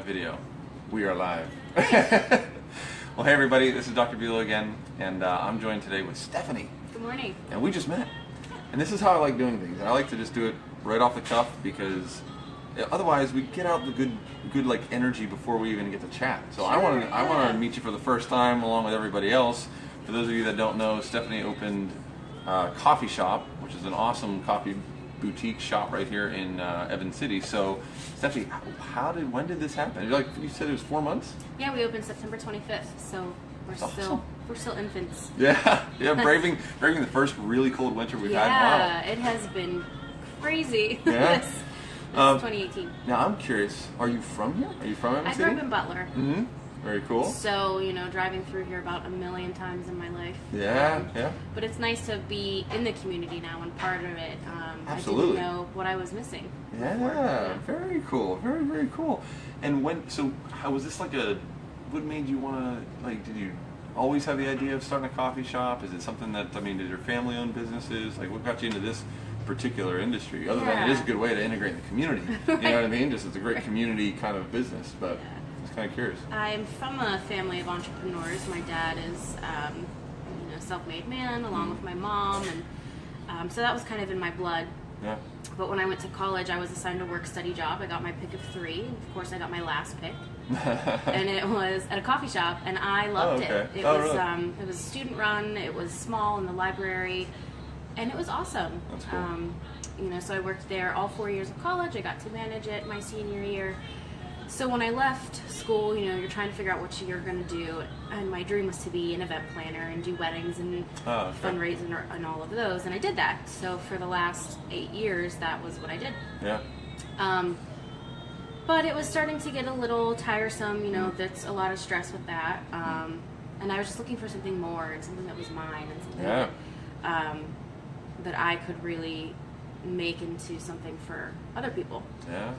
Video. We are live. Well, hey everybody, this is Dr. Bulow again, and I'm joined today with Stephanie. Good morning. And we just met. And this is how I like doing things. I like to just do it right off the cuff because otherwise we get out the good like energy before we even get to chat. So I want to meet you for the first time along with everybody else. For those of you that don't know, Stephanie opened a coffee shop, which is an awesome coffee boutique shop right here in Evans City. So, Stephanie, when did this happen? Like you said, it was 4 months. Yeah, we opened September 25th. So we're still infants. Yeah, braving the first really cold winter we've had. Yeah, it has been crazy. Yeah. this 2018. Now I'm curious. Are you from here? Are you from Evans City? I grew up in Butler. Mm-hmm. Very cool. So, driving through here about 1,000,000 times in my life. Yeah. But it's nice to be in the community now and part of it. Absolutely. I didn't know what I was missing. Yeah, very cool. Very, very cool. And how was this what made you want to, did you always have the idea of starting a coffee shop? Is it something that, did your family own businesses? What got you into this particular industry? Other than it is a good way to integrate in the community. You know what I mean? Just it's a great community kind of business, but... Kind of curious. I'm from a family of entrepreneurs. My dad is, self-made man, along with my mom, and so that was kind of in my blood. Yeah. But when I went to college, I was assigned a work-study job. I got my pick of 3. Of course, I got my last pick, and it was at a coffee shop, and I loved it. It was student-run. It was small in the library, and it was awesome. That's cool. So I worked there all 4 years of college. I got to manage it my senior year. So when I left school, you're trying to figure out what you're going to do, and my dream was to be an event planner and do weddings and fundraising and all of those, and I did that. So for the last 8 years, that was what I did. Yeah. But it was starting to get a little tiresome, that's a lot of stress with that, and I was just looking for something more and something that was mine and something that I could really make into something for other people. Yeah.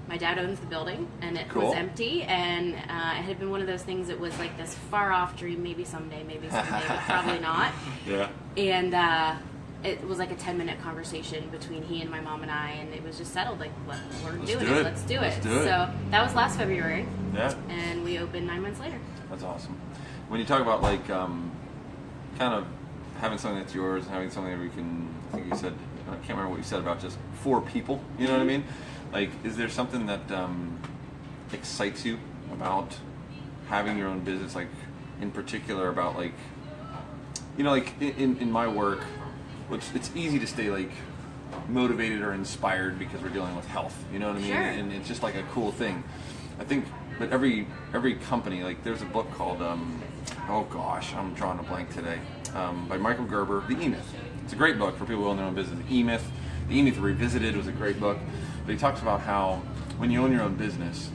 My dad owns the building, and it was empty, and it had been one of those things that was like this far-off dream, maybe someday, but probably not. Yeah. And it was like a 10-minute conversation between he and my mom and I, and it was just settled, let's do it. So that was last February, and we opened 9 months later. That's awesome. When you talk about, kind of having something that's yours and having something that we can, I think you said, I can't remember what you said about just 4 people, you know what I mean? Is there something that excites you about having your own business, in particular about, in my work, it's easy to stay, motivated or inspired because we're dealing with health, you know what I mean? Sure. And it's just, a cool thing. I think, but every company, there's a book called, oh gosh, I'm drawing a blank today, by Michael Gerber, The E-Myth. It's a great book for people who own their own business. The E-Myth Revisited was a great book. But he talks about how when you own your own business,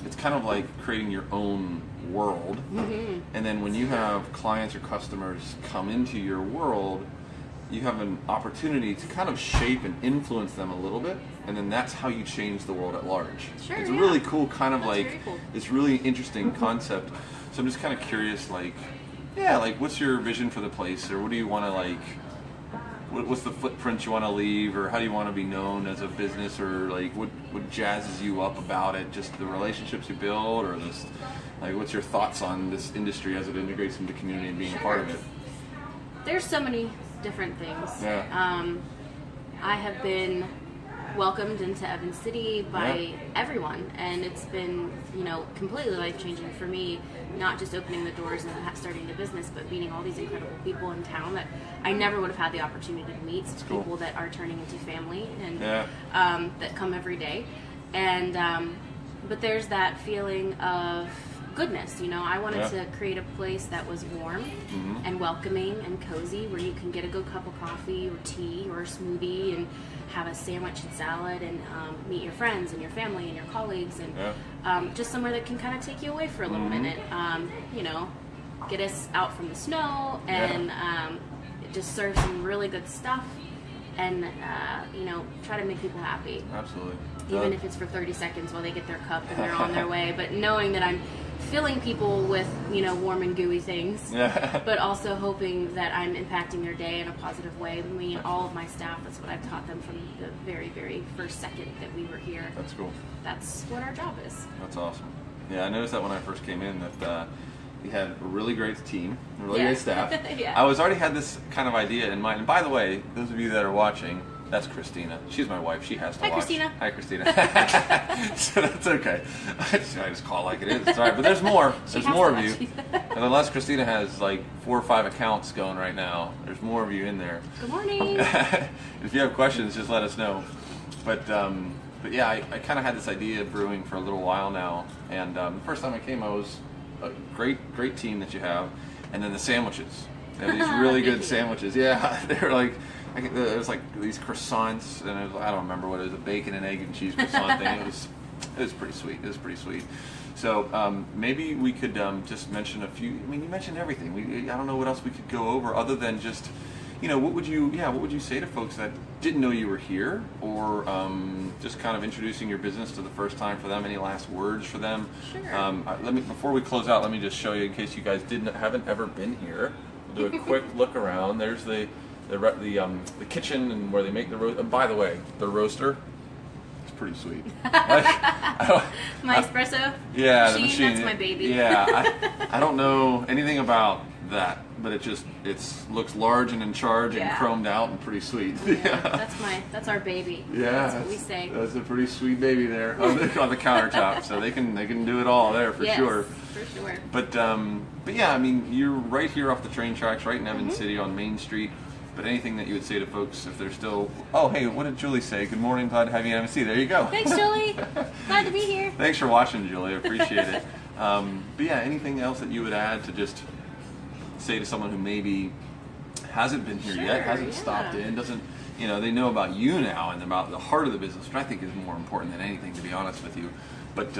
it's kind of like creating your own world. Mm-hmm. And then when you have clients or customers come into your world, you have an opportunity to kind of shape and influence them a little bit. And then that's how you change the world at large. Sure, it's a really cool kind of very cool. This really interesting concept. So I'm just kind of curious, what's your vision for the place? Or what do you want to what's the footprint you want to leave, or how do you want to be known as a business, or what jazzes you up about it? Just the relationships you build, or this, what's your thoughts on this industry as it integrates into the community and being a part of it? There's so many different things. Yeah. I have been welcomed into Evans City by everyone, and it's been completely life-changing for me, not just opening the doors and starting the business, but meeting all these incredible people in town that I never would have had the opportunity to meet. People that are turning into family and that come every day, and but there's that feeling of goodness. I wanted to create a place that was warm and welcoming and cozy, where you can get a good cup of coffee or tea or a smoothie and have a sandwich and salad and meet your friends and your family and your colleagues, and just somewhere that can kind of take you away for a little minute, get us out from the snow and just serve some really good stuff and try to make people happy. Absolutely. Even if it's for 30 seconds while they get their cup and they're on their way, but knowing that I'm filling people with, warm and gooey things, Yeah. but also hoping that I'm impacting their day in a positive way. Me and all of my staff, that's what I've taught them from the very, very first second that we were here. That's cool. That's what our job is. That's awesome. Yeah, I noticed that when I first came in that you had a really great team, a really great staff. Yeah. I already had this kind of idea in mind. And by the way, those of you that are watching, that's Christina. She's my wife. She has to Hi, watch. Christina. Hi, Christina. So that's okay. I just call it like it is. It's all right. But there's more. There's more of you. And unless Christina has like 4 or 5 accounts going right now, there's more of you in there. Good morning. If you have questions, just let us know. But yeah, I kind of had this idea of brewing for a little while now. And the first time I came, I was a great team that you have. And then the sandwiches. They have these really good sandwiches. Yeah, they were like, it was like these croissants, and it was, I don't remember what it was, a bacon and egg and cheese croissant thing. It was pretty sweet. It was pretty sweet. So maybe we could just mention a few. I mean, you mentioned everything. I don't know what else we could go over other than just, what would you say to folks that didn't know you were here, or just kind of introducing your business to the first time for them? Any last words for them? Sure. Before we close out, let me just show you in case you guys haven't ever been here. We'll do a quick look around. There's the kitchen and where they make the roast. And by the way, the roaster, it's pretty sweet. My espresso the machine, that's my baby. Yeah, I don't know anything about that, but it looks large and in charge and chromed out and pretty sweet. Yeah, that's our baby. Yeah, that's what we say. That's a pretty sweet baby there on the countertop. So they can do it all there for sure. For sure. But yeah, I mean, you're right here off the train tracks, right in Evans City on Main Street. But anything that you would say to folks if they're still, oh, hey, what did Julie say? Good morning, glad to have you in MSC. There you go. Thanks, Julie. Glad to be here. Thanks for watching, Julie. I appreciate it. But yeah, anything else that you would add to just say to someone who maybe hasn't been here yet, hasn't stopped in, doesn't, they know about you now and about the heart of the business, which I think is more important than anything, to be honest with you. But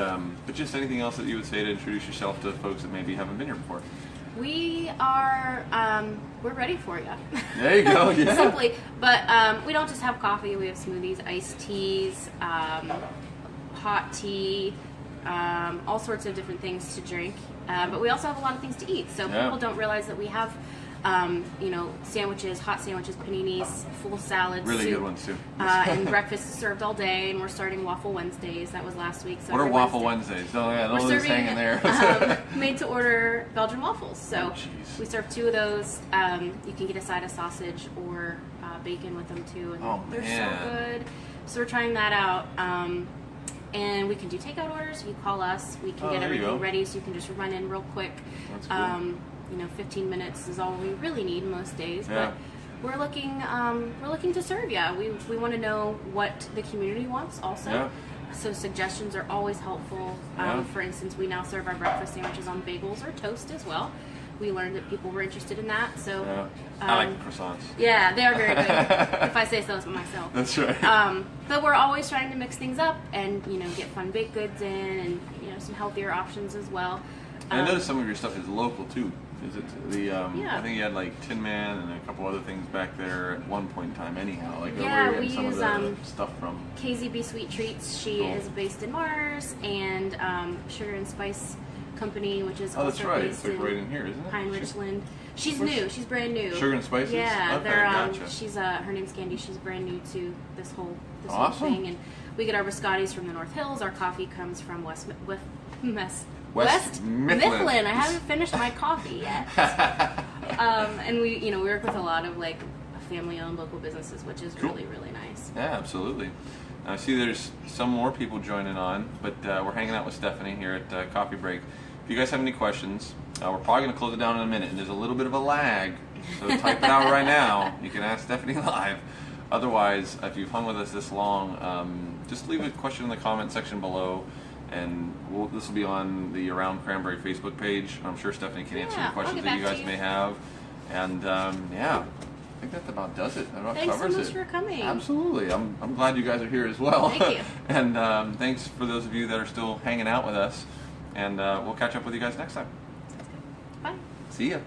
just anything else that you would say to introduce yourself to folks that maybe haven't been here before. We are, we're ready for you. There you go, yeah. Simply. But we don't just have coffee. We have smoothies, iced teas, hot tea, all sorts of different things to drink. But we also have a lot of things to eat. So people don't realize that we have, sandwiches, hot sandwiches, paninis, full salads, really soup, good ones too. and breakfast is served all day. And we're starting Waffle Wednesdays. That was last week. So what are Waffle Wednesdays? Oh yeah, we're those serving hanging there. made to order Belgian waffles. So we serve 2 of those. You can get a side of sausage or bacon with them too, and they're so good. So we're trying that out. And we can do takeout orders. If you call us, we can get everything ready, so you can just run in real quick. That's cool. 15 minutes is all we really need most days. But we're looking to serve you. We want to know what the community wants also. Yeah. So suggestions are always helpful. For instance, we now serve our breakfast sandwiches on bagels or toast as well. We learned that people were interested in that. So I like croissants. Yeah, they are very good. If I say so myself. That's right. But we're always trying to mix things up and get fun baked goods in and some healthier options as well. And I noticed some of your stuff is local too. Is it the? I think you had like Tin Man and a couple other things back there at one point in time. Anyhow, like over we some use of the stuff from KZB Sweet Treats. She is based in Mars, and Sugar and Spice Company, which is also based in right in here, isn't it? Pine Ridgeland. She's new. She's brand new. Sugar and Spices. Yeah, okay, gotcha. She's her name's Candy. She's brand new to this whole awesome. thing, and we get our biscottis from the North Hills. Our coffee comes from West Mifflin. I haven't finished my coffee yet. And we work with a lot of like family-owned local businesses, which is really, really nice. Yeah, absolutely. Now, I see there's some more people joining on, but we're hanging out with Stephanie here at Coffee Break. If you guys have any questions, we're probably going to close it down in a minute, and there's a little bit of a lag, so type it out right now. You can ask Stephanie live. Otherwise, if you've hung with us this long, just leave a question in the comment section below, and this will be on the Around Cranberry Facebook page. I'm sure Stephanie can answer any questions that you guys may have. And I think that about does it. That about Thanks covers so much it. for coming. Absolutely. I'm glad you guys are here as well. Thank you. And thanks for those of you that are still hanging out with us. And we'll catch up with you guys next time. Bye. See ya.